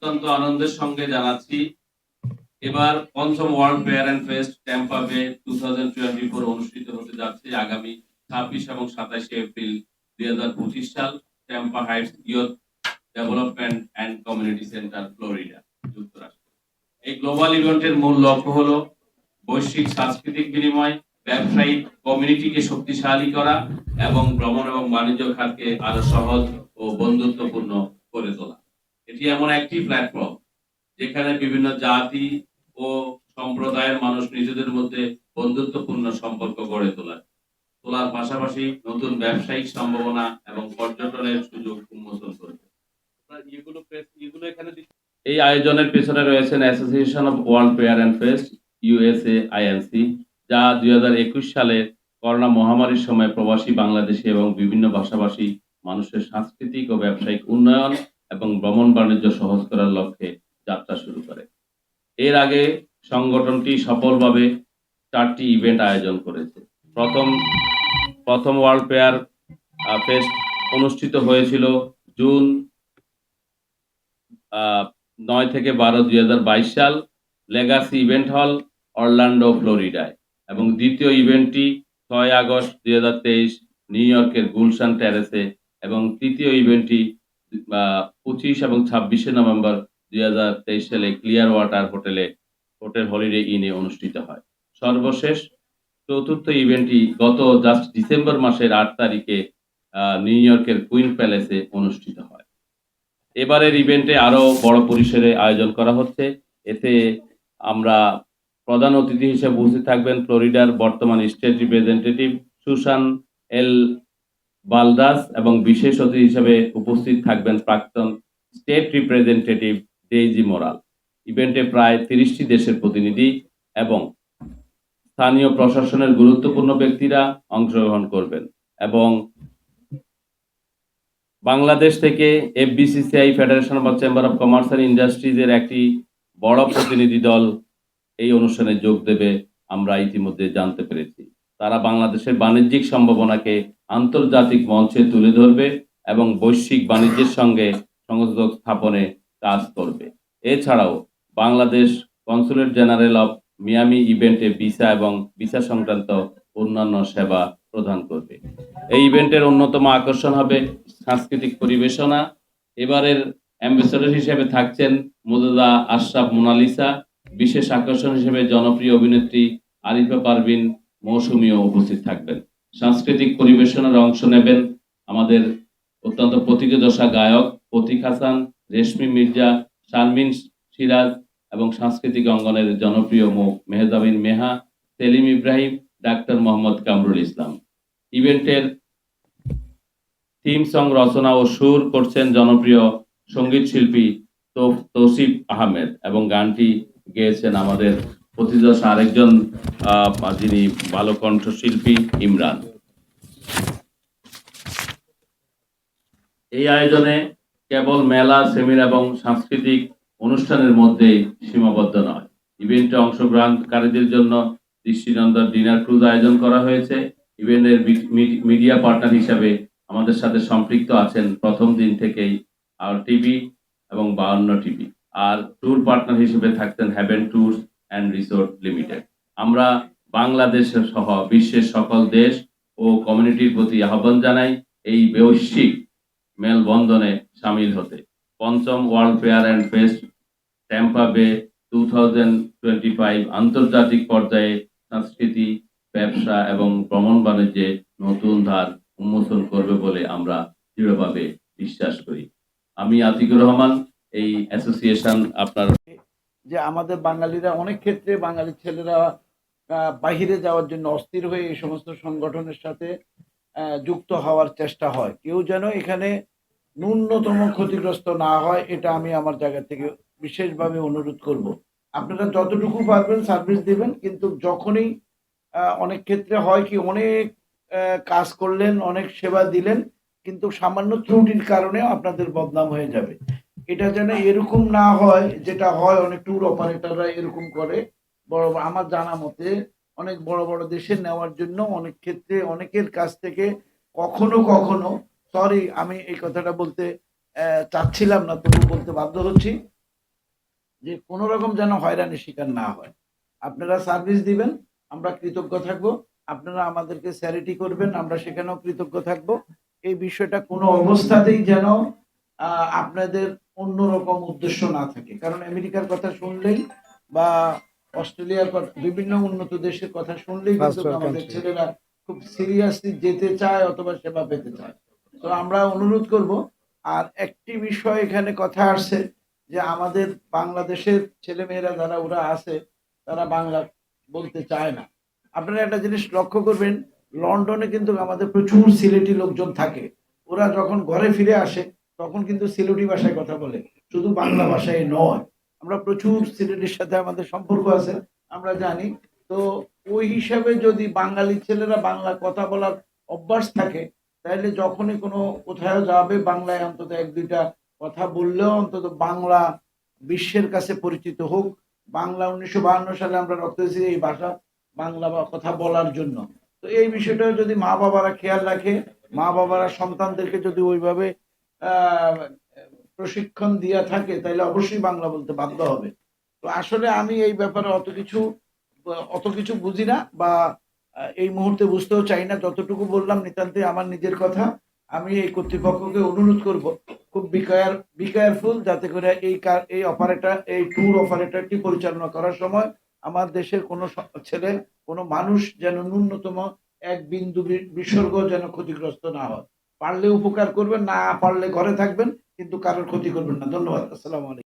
অত্যন্ত আনন্দের সঙ্গে জানাচ্ছি এবার পঞ্চম world fair and fest Tampa Bay 2024 অনুষ্ঠিত হতে যাচ্ছে আগামী 26 এবং 27 এপ্রিল 2025 সাল Tampa Heights youth development and community center, Florida, যুক্তরাষ্ট্র। এই গ্লোবাল ইভেন্টের মূল লক্ষ্য হলো বৈশ্বিক সাংস্কৃতিক বিনিময়, ব্যবসায়িক কমিউনিটিকে শক্তিশালী করা এবং ভ্রমণ এবং বাণিজ্য খাতকে আরো সহজ ও বন্ধুত্বপূর্ণ করে তোলা। এটি এমন একটি প্ল্যাটফর্ম যেখানে বিভিন্ন জাতি ও সম্প্রদায়ের মানুষ নিজেদের মধ্যে বন্ধুত্বপূর্ণ সম্পর্ক গড়ে তোলার পাশাপাশি নতুন ব্যবসায়িক সম্ভাবনা এবং পর্যটনের সুযোগ উন্মোচন করবে। এই আয়োজনের পেছনে রয়েছেন association of world fair and fest USA Inc, যা 2021 সালে করোনা মহামারীর সময় প্রবাসী বাংলাদেশি এবং বিভিন্ন ভাষাভাষী মানুষের সাংস্কৃতিক ও ব্যবসায়িক উন্নয়ন এবং ভ্রমণ বাণিজ্য সহজ করার লক্ষ্যে যাত্রা শুরু করে। এর আগে সংগঠনটি সফলভাবে 4টি ইভেন্ট আয়োজন করেছে। প্রথম ওয়ার্ল্ড ফেয়ার ফেস্ট অনুষ্ঠিত হয়েছিল জুন 9 থেকে 12, 2022 সাল লেগাসি ইভেন্ট হল, অরল্যান্ডো, ফ্লোরিডায়, এবং দ্বিতীয় ইভেন্টটি 6 আগস্ট 2023 নিউ ইয়র্কের গুলশান টেরেসে, এবং তৃতীয় ইভেন্টটি 25 এবং 26 নভেম্বর 2023 সালে ক্লিয়ার ওয়াটার হোটেল হলিডে ইনে অনুষ্ঠিত হয়। সর্বশেষ চতুর্থ ইভেন্টটি গত ডিসেম্বর মাসের 8 তারিখে নিউ ইয়র্কের কুইন প্যালেসে অনুষ্ঠিত হয়। এবারের ইভেন্টে আরো বড় পরিসরে আয়োজন করা হচ্ছে। এতে আমরা প্রধান অতিথি হিসেবে উপস্থিত থাকবেন ফ্লোরিডার বর্তমান স্টেট রিপ্রেজেন্টেটিভ সুসান এল বালদাস, এবং বিশেষ অতিথি হিসেবে উপস্থিত থাকবেন প্রাক্তন স্টেট রিপ্রেজেন্টেটিভ ডেইজি মোরাল। ইভেন্টে প্রায় 30টি দেশের প্রতিনিধি এবং স্থানীয় প্রশাসনের গুরুত্বপূর্ণ ব্যক্তিরা অংশগ্রহণ করবেন, এবং বাংলাদেশ থেকে FBCCI, federation of chamber of commerce and industries এর একটি বড় প্রতিনিধি দল এই অনুষ্ঠানে যোগ দেবে আমরা ইতিমধ্যে জানতে পেরেছি। তারা বাংলাদেশের বাণিজ্যিক সম্ভাবনাকে আন্তর্জাতিক মঞ্চে তুলে ধরবে এবং বৈশ্বিক বাণিজ্যের সঙ্গে সংযোগ স্থাপনে কাজ করবে। এছাড়াও Bangladesh consulate general of Miami ইভেন্টে ভিসা এবং ভিসা সংক্রান্ত অন্যান্য সেবা প্রদান করবে। এই ইভেন্টের অন্যতম আকর্ষণ হবে সাংস্কৃতিক পরিবেশনা। এবারের অ্যাম্বাসেডর হিসেবে থাকছেন মুজদা আশরাফ মোনালিসা। বিশেষ আকর্ষণ হিসেবে জনপ্রিয় অভিনেত্রী আরিফা পারভিন মৌসুমীও উপস্থিত থাকবেন। সাংস্কৃতিক পরিবেশনার অংশ নেবেন আমাদের অত্যন্ত প্রতীকদশা গায়ক প্রতীক হাসান, রেশমি মির্জা, শারমিন সিরাজ, এবং সাংস্কৃতিক অঙ্গনের জনপ্রিয় মুখ মেহজাবিন মেহা, সেলিম ইব্রাহিম, ডাক্তার মোহাম্মদ কামরুল ইসলাম। ইভেন্টের থিম সং রচনা ও সুর করছেন জনপ্রিয় সঙ্গীত শিল্পী তৌসিফ আহমেদ, এবং গানটি গেয়েছেন আমাদের প্রতিদশা আরেকজন যিনি ভালো কণ্ঠশিল্পী ইমরান। এই আয়োজনে কেবল মেলা, সেমিনার এবং সাংস্কৃতিক অনুষ্ঠানের মধ্যে সীমাবদ্ধ নয়। ইভেন্টে অংশগ্রহণকারীদের জন্য দৃষ্টিনন্দন ডিনার ক্রুজ আয়োজন করা হয়েছে। ইভেন্টের মিডিয়া পার্টনার হিসাবে আমাদের সাথে সম্পৃক্ত আছেন প্রথম দিন থেকেই আর টিভি এবং 52 টিভি, আর ট্যুর পার্টনার হিসেবে থাকতেন Haven Tours and Resort Limited. আমরা বাংলাদেশের সহ বিশ্বের সকল দেশ ও কমিউনিটির প্রতি আহ্বান জানাই এই বৈশ্বিক মেলবন্ধনে সামিল হতে। পঞ্চম world fair and fest Tampa বে 2025 আন্তর্জাতিক পর্যায়ে সংস্কৃতি, ব্যবসা এবং ভ্রমণ বাণিজ্যে নতুন ধার উন্মোচন করবে বলে আমরা দৃঢ়ভাবে বিশ্বাস করি। আমি আতিকুর রহমান, এই অ্যাসোসিয়েশন আপনার যে আমাদের বাঙালিরা অনেক ক্ষেত্রে বাঙালি ছেলেরা বাহিরে যাওয়ার জন্য অস্থির হয়ে এই সমস্ত সংগঠনের সাথে যুক্ত হওয়ার চেষ্টা হয়। কেউ যেন এখানে ন্যূনতম ক্ষতিগ্রস্ত না হয়, এটা আমি আমার জায়গা থেকে বিশেষভাবে অনুরোধ করব। আপনারা যতটুকু পারবেন সার্ভিস দিবেন, কিন্তু যখনই অনেক ক্ষেত্রে হয় কি অনেক কাজ করলেন, অনেক সেবা দিলেন, কিন্তু সামান্য ত্রুটির কারণে আপনাদের বদনাম হয়ে যাবে। এটা যেন এরকম না হয়, যেটা হয় অনেক ট্যুর অপারেটররা এরকম করে। বড় আমার জানা মতে অনেক বড় বড় দেশে নেওয়ার জন্য অনেক ক্ষেত্রে অনেকের কাছ থেকে কখনো কখনো, সরি আমি এই কথাটা বলতে চাচ্ছিলাম না, তবু বলতে বাধ্য হচ্ছি, যে কোনো রকম যেন হয়রানির শিকার না হয়। আপনারা সার্ভিস দিবেন, আমরা কৃতজ্ঞ থাকব। আপনারা আমাদেরকে চ্যারিটি করবেন, আমরা সেখানেও কৃতজ্ঞ থাকব। এই বিষয়টা কোনো অবস্থাতেই যেন আপনাদের অন্যরকম উদ্দেশ্য না থাকে। কারণ আমেরিকার কথা শুনলেই বা অস্ট্রেলিয়ার কথা, বিভিন্ন উন্নত দেশের কথা শুনলেই কিন্তু আমাদের ছেলেরা খুব সিরিয়াসলি যেতে চায় অথবা সেবা পেতে চায়। তো আমরা অনুরোধ করব। আর একটি বিষয় এখানে কথা আসছে যে আমাদের বাংলাদেশের ছেলেমেয়েরা যারা ওরা আছে তারা বাংলা বলতে চায় না। আপনারা একটা জিনিস লক্ষ্য করবেন, লন্ডনে কিন্তু আমাদের প্রচুর সিলেটি লোকজন থাকে। ওরা যখন ঘরে ফিরে আসে তখন কিন্তু সিলেটি ভাষায় কথা বলে, শুধু বাংলা ভাষায় নয়। আমরা প্রচুর সিলেটির সাথে আমাদের সম্পর্ক আছে, আমরা জানি। তো ওই হিসাবে যদি বাঙালি ছেলেরা বাংলা কথা বলার অভ্যাস থাকে, তাহলে যখনই কোনো কোথাও যাবে বাংলায় অন্তত এক দুইটা কথা বললেও অন্তত বাংলা বিশ্বের কাছে পরিচিত হোক। বাংলা 1952 সালে আমরা রক্ত দিয়েছি এই ভাষা বাংলা বা কথা বলার জন্য। তো এই বিষয়টা যদি মা বাবারা খেয়াল রাখে, মা বাবারা সন্তানদেরকে যদি ওইভাবে আহ, প্রশিক্ষণ দিয়া থাকে, তাহলে অবশ্যই বাংলা বলতে বাধ্য হবে। তো আসলে আমি এই ব্যাপারে অত কিছু বুঝি না বা এই মুহূর্তে বুঝতেও চাই না। যতটুকু বললাম নিতান্তই আমার নিজের কথা। আমি এই কর্তৃপক্ষকে অনুরোধ করব খুব বি কেয়ারফুল, যাতে করে এই ট্যুর অপারেটরটি পরিচালনা করার সময় আমার দেশের কোনো ছেলে, কোনো মানুষ যেন ন্যূনতম এক বিন্দু বিসর্গ যেন ক্ষতিগ্রস্ত না হয়। পারলে উপকার করবেন, না পারলে ঘরে থাকবেন, কিন্তু কারোর ক্ষতি করবেন না। ধন্যবাদ। আসসালামু আলাইকুম।